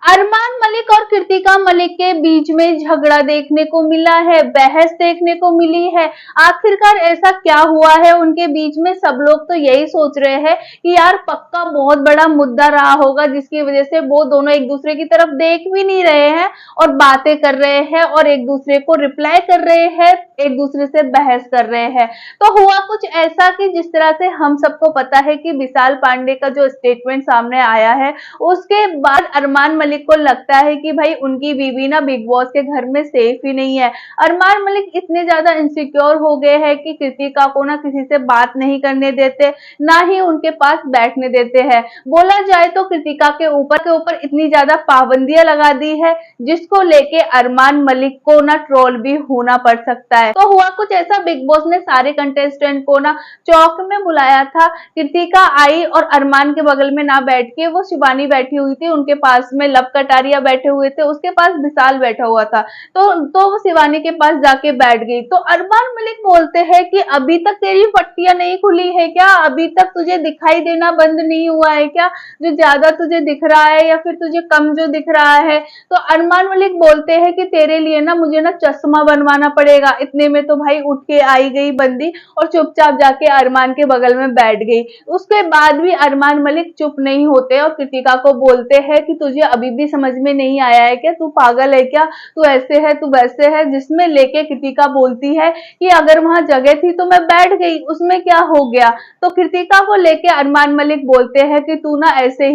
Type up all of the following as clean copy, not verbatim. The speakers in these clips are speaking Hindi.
अरमान मलिक और कृतिका मलिक के बीच में झगड़ा देखने को मिला है, बहस देखने को मिली है। आखिरकार ऐसा क्या हुआ है उनके बीच में? सब लोग तो यही सोच रहे हैं कि यार पक्का बहुत बड़ा मुद्दा रहा होगा जिसकी वजह से वो दोनों एक दूसरे की तरफ देख भी नहीं रहे हैं और बातें कर रहे हैं और एक दूसरे को रिप्लाई कर रहे हैं, एक दूसरे से बहस कर रहे हैं। तो हुआ कुछ ऐसा कि जिस तरह से हम सबको पता है कि विशाल पांडे का जो स्टेटमेंट सामने आया है, उसके बाद अरमान मलिक को लगता है कि भाई उनकी बीवी ना बिग बॉस के घर में सेफ ही नहीं है। अरमान मलिक इतने ज्यादा इनसिक्योर हो गए हैं कि कृतिका को ना किसी से बात नहीं करने देते, ना ही उनके पास बैठने देते हैं। बोला जाए तो कृतिका के ऊपर इतनी ज्यादा पाबंदियां लगा दी है जिसको लेके अरमान मलिक को ना ट्रोल भी होना पड़ सकता है। तो हुआ कुछ ऐसा, बिग बॉस ने सारे कंटेस्टेंट को ना चौक में बुलाया था। कृतिका आई और अरमान के बगल में ना बैठ के वो शिवानी बैठी हुई थी, उनके पास में लव कटारिया बैठे हुए थे, उसके पास विशाल बैठा हुआ था। तो वो शिवानी के पास जाके बैठ गई। तो अरमान मलिक बोलते हैं कि अभी तक तेरी पट्टियां नहीं खुली है क्या? अभी तक तुझे दिखाई देना बंद नहीं हुआ है क्या? जो ज्यादा तुझे दिख रहा है या फिर तुझे कम जो दिख रहा है? तो अरमान मलिक बोलते हैं कि तेरे लिए ना मुझे ना चश्मा बनवाना पड़ेगा। इतने में तो भाई उठ के आई गई बंदी और चुपचाप जाके अरमान के बगल में बैठ गई। उसके बाद भी अरमान मलिक चुप नहीं होते और कृतिका को बोलते हैं कि तुझे अभी भी समझ में नहीं आया है क्या? तू पागल है क्या? तू ऐसे है, तू वैसे है। जिसमें लेके कृतिका बोलती है कि अगर वहां जगह थी तो मैं बैठ गई, उसमें क्या हो गया? तो कृतिका को लेके अरमान मलिक बोलते हैं कि तू ना ऐसे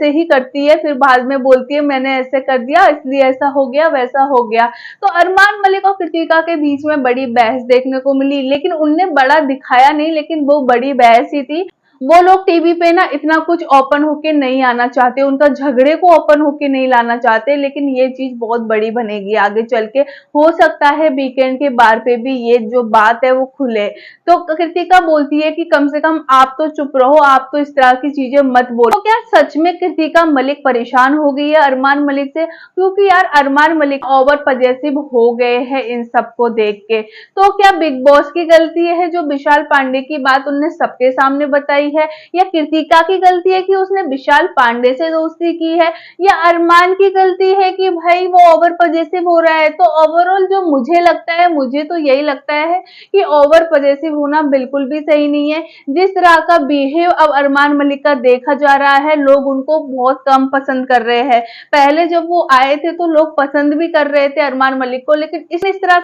ही करती है, फिर बाद में बोलती है मैंने ऐसे कर दिया इसलिए ऐसा हो गया वैसा हो गया। तो अरमान मलिक और कृतिका के बीच में बड़ी बहस देखने को मिली, लेकिन उनने बड़ा दिखाया नहीं, लेकिन वो बड़ी बहस ही थी। वो लोग टीवी पे ना इतना कुछ ओपन होके नहीं आना चाहते, उनका झगड़े को ओपन होके नहीं लाना चाहते, लेकिन ये चीज बहुत बड़ी बनेगी आगे चल के। हो सकता है वीकेंड के बार पे भी ये जो बात है वो खुले। तो कृतिका बोलती है कि कम से कम आप तो चुप रहो, आप तो इस तरह की चीजें मत बोलो। तो क्या सच में कृतिका मलिक परेशान हो गई है अरमान मलिक से? क्योंकि यार अरमान मलिक ओवर पजेसिव हो गए हैं इन सबको देख के। तो क्या बिग बॉस की गलती है जो विशाल पांडे की बात उनने सबके सामने बताई है, या कृतिका की गलती है कि उसने विशाल पांडे से दोस्ती की है, या अरमान की गलती है कि भाई वो ओवर पजेसिव हो रहा है? तो ओवरऑल जो मुझे लगता है, मुझे तो यही लगता है कि ओवर पजेसिव होना बिल्कुल भी सही नहीं है। जिस तरह का बिहेव अब अरमान मलिक का देखा जा रहा है, लोग उनको बहुत कम पसंद कर रहे हैं। पहले जब वो आए थे तो लोग पसंद भी कर रहे थे अरमान मलिक को, लेकिन इस तरह